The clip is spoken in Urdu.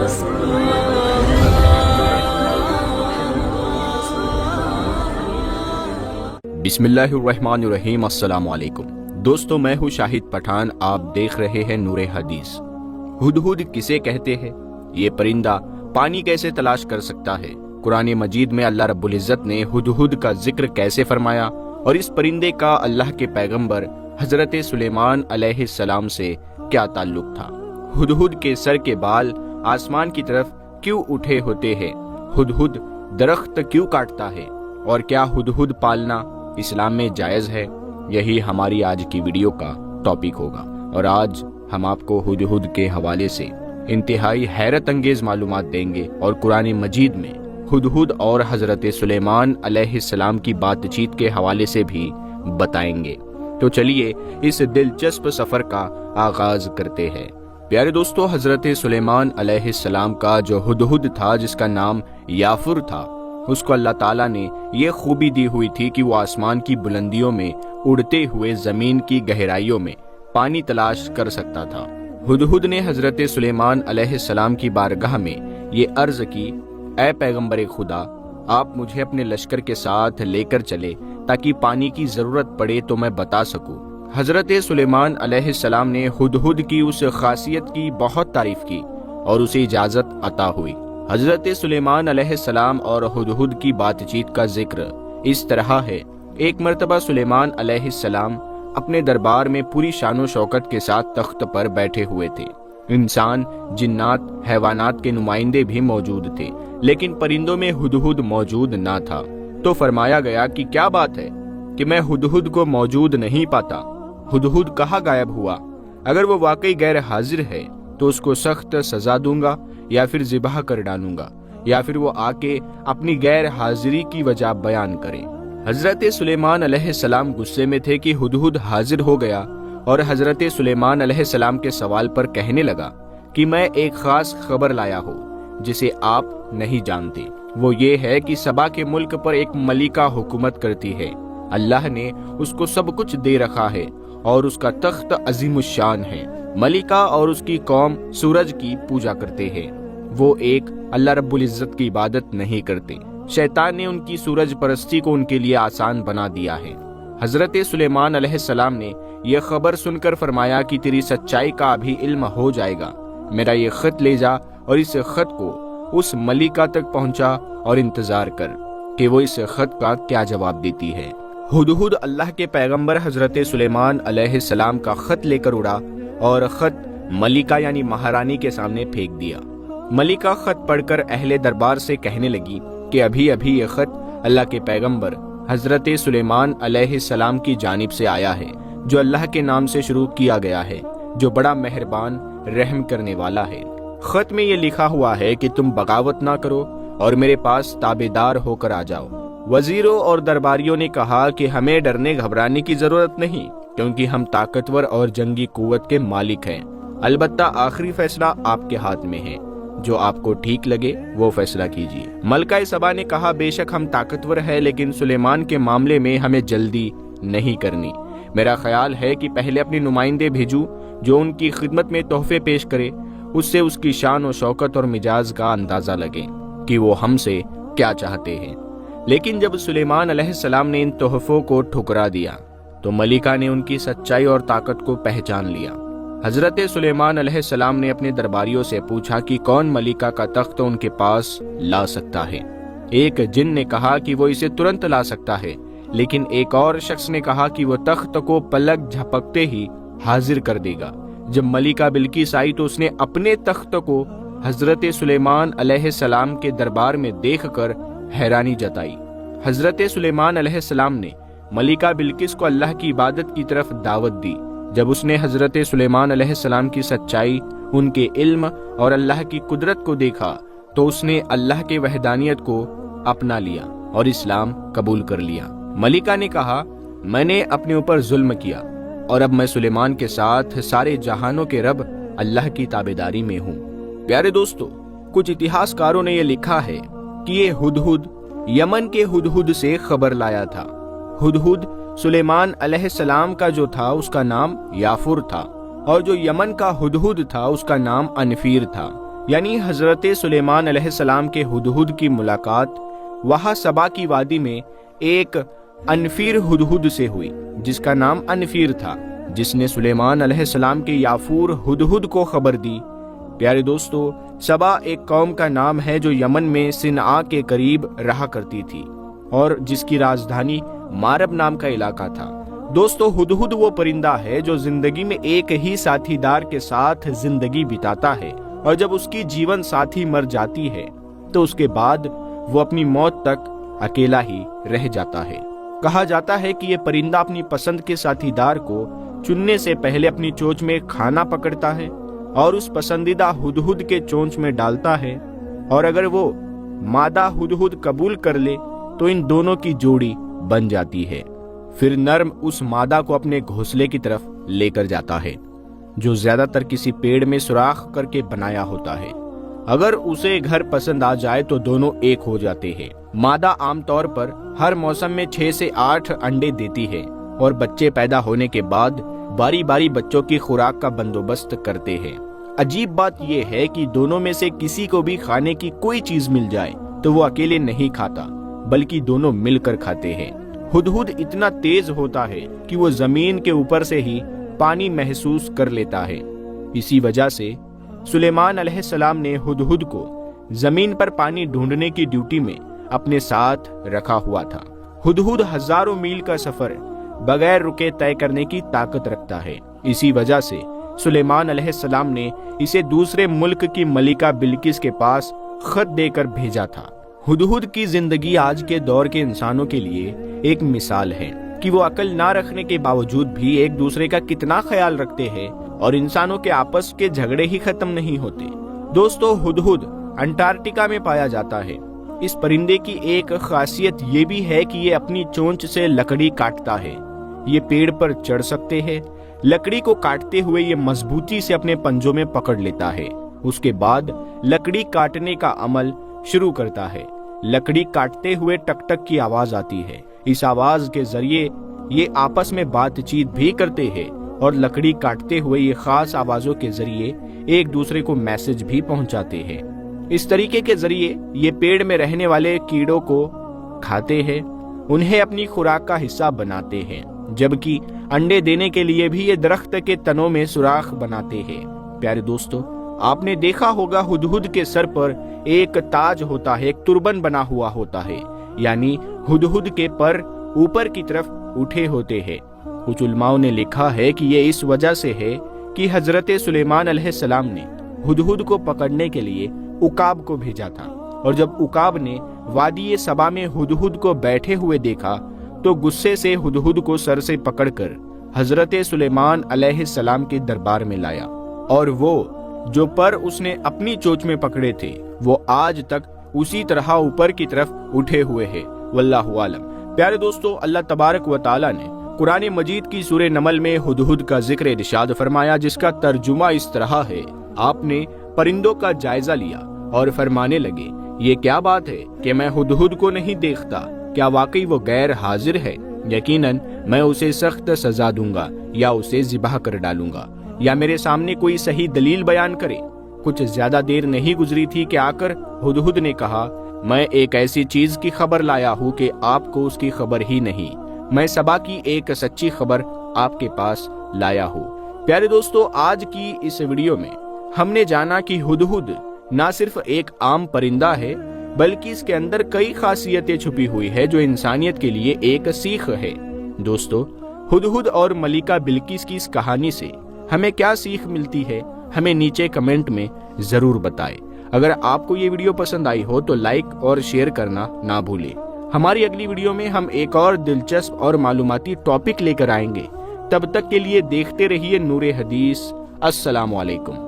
بسم اللہ الرحمن الرحیم۔ السلام علیکم دوستو، میں ہوں شاہد پٹھان، آپ دیکھ رہے ہیں نور حدیث۔ ہدہد کسے کہتے ہیں؟ یہ پرندہ پانی کیسے تلاش کر سکتا ہے؟ قرآن مجید میں اللہ رب العزت نے ہدہد کا ذکر کیسے فرمایا؟ اور اس پرندے کا اللہ کے پیغمبر حضرت سلیمان علیہ السلام سے کیا تعلق تھا؟ ہدہد کے سر کے بال آسمان کی طرف کیوں اٹھے ہوتے ہیں؟ ہدہد درخت کیوں کاٹتا ہے؟ اور کیا ہدہد پالنا اسلام میں جائز ہے؟ یہی ہماری آج کی ویڈیو کا ٹاپک ہوگا، اور آج ہم آپ کو ہدہد کے حوالے سے انتہائی حیرت انگیز معلومات دیں گے، اور قرآن مجید میں ہدہد اور حضرت سلیمان علیہ السلام کی بات چیت کے حوالے سے بھی بتائیں گے۔ تو چلیے اس دلچسپ سفر کا آغاز کرتے ہیں۔ پیارے دوستو، حضرت سلیمان علیہ السلام کا جو ہدہد تھا، جس کا نام یافر تھا، اس کو اللہ تعالیٰ نے یہ خوبی دی ہوئی تھی کہ وہ آسمان کی بلندیوں میں اڑتے ہوئے زمین کی گہرائیوں میں پانی تلاش کر سکتا تھا۔ ہدہد نے حضرت سلیمان علیہ السلام کی بارگاہ میں یہ عرض کی، اے پیغمبر خدا، آپ مجھے اپنے لشکر کے ساتھ لے کر چلے تاکہ پانی کی ضرورت پڑے تو میں بتا سکوں۔ حضرت سلیمان علیہ السلام نے ہدہد کی اس خاصیت کی بہت تعریف کی اور اسے اجازت عطا ہوئی۔ حضرت سلیمان علیہ السلام اور ہدہد کی بات چیت کا ذکر اس طرح ہے۔ ایک مرتبہ سلیمان علیہ السلام اپنے دربار میں پوری شان و شوکت کے ساتھ تخت پر بیٹھے ہوئے تھے۔ انسان، جنات، حیوانات کے نمائندے بھی موجود تھے، لیکن پرندوں میں ہدہد موجود نہ تھا۔ تو فرمایا گیا کہ کیا بات ہے کہ میں ہدہد کو موجود نہیں پاتا؟ ہدہد کہاں غائب ہوا؟ اگر وہ واقعی غیر حاضر ہے تو اس کو سخت سزا دوں گا، یا پھر ذبح کر ڈالوں گا، یا پھر وہ آ کے اپنی غیر حاضری کی وجہ بیان کرے۔ حضرت سلیمان علیہ السلام غصے میں تھے کہ ہدہد حاضر ہو گیا، اور حضرت سلیمان علیہ السلام کے سوال پر کہنے لگا کہ میں ایک خاص خبر لایا ہوں جسے آپ نہیں جانتے۔ وہ یہ ہے کہ سبا کے ملک پر ایک ملکہ حکومت کرتی ہے۔ اللہ نے اس کو سب کچھ دے رکھا ہے اور اس کا تخت عظیم الشان ہے۔ ملکہ اور اس کی قوم سورج کی پوجا کرتے ہیں۔ وہ ایک اللہ رب العزت کی عبادت نہیں کرتے۔ شیطان نے ان کی سورج پرستی کو ان کے لیے آسان بنا دیا ہے۔ حضرت سلیمان علیہ السلام نے یہ خبر سن کر فرمایا کہ تیری سچائی کا ابھی علم ہو جائے گا۔ میرا یہ خط لے جا اور اس خط کو اس ملکہ تک پہنچا اور انتظار کر کہ وہ اس خط کا کیا جواب دیتی ہے۔ ہدہد اللہ کے پیغمبر حضرت سلیمان علیہ السلام کا خط لے کر اڑا اور خط ملکہ یعنی مہارانی کے سامنے پھینک دیا۔ ملکہ خط پڑھ کر اہل دربار سے کہنے لگی کہ ابھی ابھی یہ خط اللہ کے پیغمبر حضرت سلیمان علیہ السلام کی جانب سے آیا ہے، جو اللہ کے نام سے شروع کیا گیا ہے، جو بڑا مہربان رحم کرنے والا ہے۔ خط میں یہ لکھا ہوا ہے کہ تم بغاوت نہ کرو اور میرے پاس تابعدار ہو کر آ جاؤ۔ وزیروں اور درباریوں نے کہا کہ ہمیں ڈرنے گھبرانے کی ضرورت نہیں، کیونکہ ہم طاقتور اور جنگی قوت کے مالک ہیں۔ البتہ آخری فیصلہ آپ کے ہاتھ میں ہے، جو آپ کو ٹھیک لگے وہ فیصلہ کیجیے۔ ملکہ سبا نے کہا، بے شک ہم طاقتور ہیں، لیکن سلیمان کے معاملے میں ہمیں جلدی نہیں کرنی۔ میرا خیال ہے کہ پہلے اپنے نمائندے بھیجوں جو ان کی خدمت میں تحفے پیش کرے، اس سے اس کی شان و شوکت اور مزاج کا اندازہ لگے کہ وہ ہم سے کیا چاہتے ہیں۔ لیکن جب سلیمان علیہ السلام نے ان تحفوں کو ٹھکرا دیا تو ملکہ نے ان کی سچائی اور طاقت کو پہچان لیا۔ حضرت سلیمان علیہ السلام نے اپنے درباریوں سے پوچھا کہ کون ملکہ کا تخت ان کے پاس لا سکتا ہے۔ ایک جن نے کہا کہ وہ اسے ترنت لا سکتا ہے، لیکن ایک اور شخص نے کہا کہ وہ تخت کو پلک جھپکتے ہی حاضر کر دے گا۔ جب ملکہ بلقیس آئی تو اس نے اپنے تخت کو حضرت سلیمان علیہ السلام کے دربار میں دیکھ کر حیرانی جتائی۔ حضرت سلیمان علیہ السلام نے ملکہ بلقیس کو اللہ کی عبادت کی طرف دعوت دی۔ جب اس نے حضرت سلیمان علیہ السلام کی سچائی، ان کے علم اور اللہ کی قدرت کو دیکھا تو اس نے اللہ کے وحدانیت کو اپنا لیا اور اسلام قبول کر لیا۔ ملکہ نے کہا، میں نے اپنے اوپر ظلم کیا اور اب میں سلیمان کے ساتھ سارے جہانوں کے رب اللہ کی تابعداری میں ہوں۔ پیارے دوستو، کچھ اتہاس کاروں نے یہ لکھا ہے کہ یہ ہدہد یمن کے ہدہد سے خبر لایا تھا۔ ہدہد سلیمان علیہ السلام کا جو تھا اس کا نام یافر تھا، اور جو یمن کا ہدہد تھا اس کا نام انفیر تھا۔ یعنی حضرت سلیمان علیہ السلام کے ہدہد کی ملاقات وہاں سبا کی وادی میں ایک انفیر ہدہد سے ہوئی، جس کا نام انفیر تھا، جس نے سلیمان علیہ السلام کے یافور ہدہد کو خبر دی۔ پیارے دوستو، سبا ایک قوم کا نام ہے جو یمن میں صنعاء کے قریب رہا کرتی تھی اور جس کی راجدھانی مارب نام کا علاقہ تھا۔ دوستو، ہدہد وہ پرندہ ہے جو زندگی میں ایک ہی ساتھی دار کے ساتھ زندگی بتاتا ہے، اور جب اس کی جیون ساتھی مر جاتی ہے تو اس کے بعد وہ اپنی موت تک اکیلا ہی رہ جاتا ہے۔ کہا جاتا ہے کہ یہ پرندہ اپنی پسند کے ساتھی دار کو چننے سے پہلے اپنی چونچ میں کھانا پکڑتا ہے اور اس پسندیدہ ہدہد کے چونچ میں ڈالتا ہے، اور اگر وہ مادہ ہدہد قبول کر لے تو ان دونوں کی جوڑی بن جاتی ہے۔ پھر نرم اس مادہ کو اپنے گھونسلے کی طرف لے کر جاتا ہے، جو زیادہ تر کسی پیڑ میں سوراخ کر کے بنایا ہوتا ہے۔ اگر اسے گھر پسند آ جائے تو دونوں ایک ہو جاتے ہیں۔ مادہ عام طور پر ہر موسم میں 6 سے 8 انڈے دیتی ہے اور بچے پیدا ہونے کے بعد باری باری بچوں کی خوراک کا بندوبست کرتے ہیں۔ عجیب بات یہ ہے کہ دونوں میں سے کسی کو بھی کھانے کی کوئی چیز مل جائے تو وہ اکیلے نہیں کھاتا، بلکہ دونوں مل کر کھاتے ہیں۔ ہدہد اتنا تیز ہوتا ہے کہ وہ زمین کے اوپر سے ہی پانی محسوس کر لیتا ہے۔ اسی وجہ سے سلیمان علیہ السلام نے ہدہد کو زمین پر پانی ڈھونڈنے کی ڈیوٹی میں اپنے ساتھ رکھا ہوا تھا۔ ہدہد ہزاروں میل کا سفر بغیر رکے طے کرنے کی طاقت رکھتا ہے۔ اسی وجہ سے سلیمان علیہ السلام نے اسے دوسرے ملک کی ملکہ بلقیس کے پاس خط دے کر بھیجا تھا۔ ہدہد کی زندگی آج کے دور کے انسانوں کے لیے ایک مثال ہے کہ وہ عقل نہ رکھنے کے باوجود بھی ایک دوسرے کا کتنا خیال رکھتے ہیں، اور انسانوں کے آپس کے جھگڑے ہی ختم نہیں ہوتے۔ دوستو، ہدہد انٹارکٹیکا میں پایا جاتا ہے۔ اس پرندے کی ایک خاصیت یہ بھی ہے کہ یہ اپنی چونچ سے لکڑی کاٹتا ہے۔ یہ پیڑ پر چڑھ سکتے ہیں۔ لکڑی کو کاٹتے ہوئے یہ مضبوطی سے اپنے پنجوں میں پکڑ لیتا ہے۔ اس کے بعد لکڑی کاٹنے کا عمل شروع کرتا ہے۔ لکڑی کاٹتے ہوئے ٹک ٹک کی آواز آتی ہے۔ اس آواز کے ذریعے یہ آپس میں بات چیت بھی کرتے ہیں، اور لکڑی کاٹتے ہوئے یہ خاص آوازوں کے ذریعے ایک دوسرے کو میسج بھی پہنچاتے ہیں۔ اس طریقے کے ذریعے یہ پیڑ میں رہنے والے کیڑوں کو کھاتے ہیں، انہیں اپنی خوراک کا حصہ بناتے ہیں، جبکہ انڈے دینے کے لیے بھی یہ درخت کے تنوں میں سوراخ بناتے ہیں۔ پیارے دوستو، آپ نے دیکھا ہوگا ہدہد کے سر پر ایک تاج ہوتا ہے، ایک تربن بنا ہوا ہوتا ہے، یعنی ہدہد کے پر اوپر کی طرف اٹھے ہوتے ہیں۔ کچھ علماء نے لکھا ہے کہ یہ اس وجہ سے ہے کہ حضرت سلیمان علیہ السلام نے ہدہد کو پکڑنے کے لیے عقاب کو بھیجا تھا، اور جب عقاب نے وادی سبا میں ہدہد کو بیٹھے ہوئے دیکھا تو غصے سے ہدہد کو سر سے پکڑ کر حضرت سلیمان علیہ السلام کے دربار میں لایا، اور وہ جو پر اس نے اپنی چونچ میں پکڑے تھے وہ آج تک اسی طرح اوپر کی طرف اٹھے ہوئے ہیں۔ واللہ عالم۔ پیارے دوستو، اللہ تبارک و تعالی نے قرآن مجید کی سورہ نمل میں ہدہد کا ذکر ارشاد فرمایا، جس کا ترجمہ اس طرح ہے: آپ نے پرندوں کا جائزہ لیا اور فرمانے لگے، یہ کیا بات ہے کہ میں ہدہد کو نہیں دیکھتا؟ کیا واقعی وہ غیر حاضر ہے؟ یقیناً میں اسے سخت سزا دوں گا، یا اسے ذبح کر ڈالوں گا، یا میرے سامنے کوئی صحیح دلیل بیان کرے۔ کچھ زیادہ دیر نہیں گزری تھی کہ آ کر ہدہد نے کہا، میں ایک ایسی چیز کی خبر لایا ہوں کہ آپ کو اس کی خبر ہی نہیں۔ میں سبا کی ایک سچی خبر آپ کے پاس لایا ہوں۔ پیارے دوستو، آج کی اس ویڈیو میں ہم نے جانا کہ ہدہد نہ صرف ایک عام پرندہ ہے، بلکہ اس کے اندر کئی خاصیتیں چھپی ہوئی ہے جو انسانیت کے لیے ایک سیکھ ہے۔ دوستو، ہدہد اور ملکہ بلقیس کی اس کہانی سے ہمیں کیا سیکھ ملتی ہے، ہمیں نیچے کمنٹ میں ضرور بتائیں۔ اگر آپ کو یہ ویڈیو پسند آئی ہو تو لائک اور شیئر کرنا نہ بھولیں۔ ہماری اگلی ویڈیو میں ہم ایک اور دلچسپ اور معلوماتی ٹاپک لے کر آئیں گے۔ تب تک کے لیے دیکھتے رہیے نور حدیث۔ السلام علیکم۔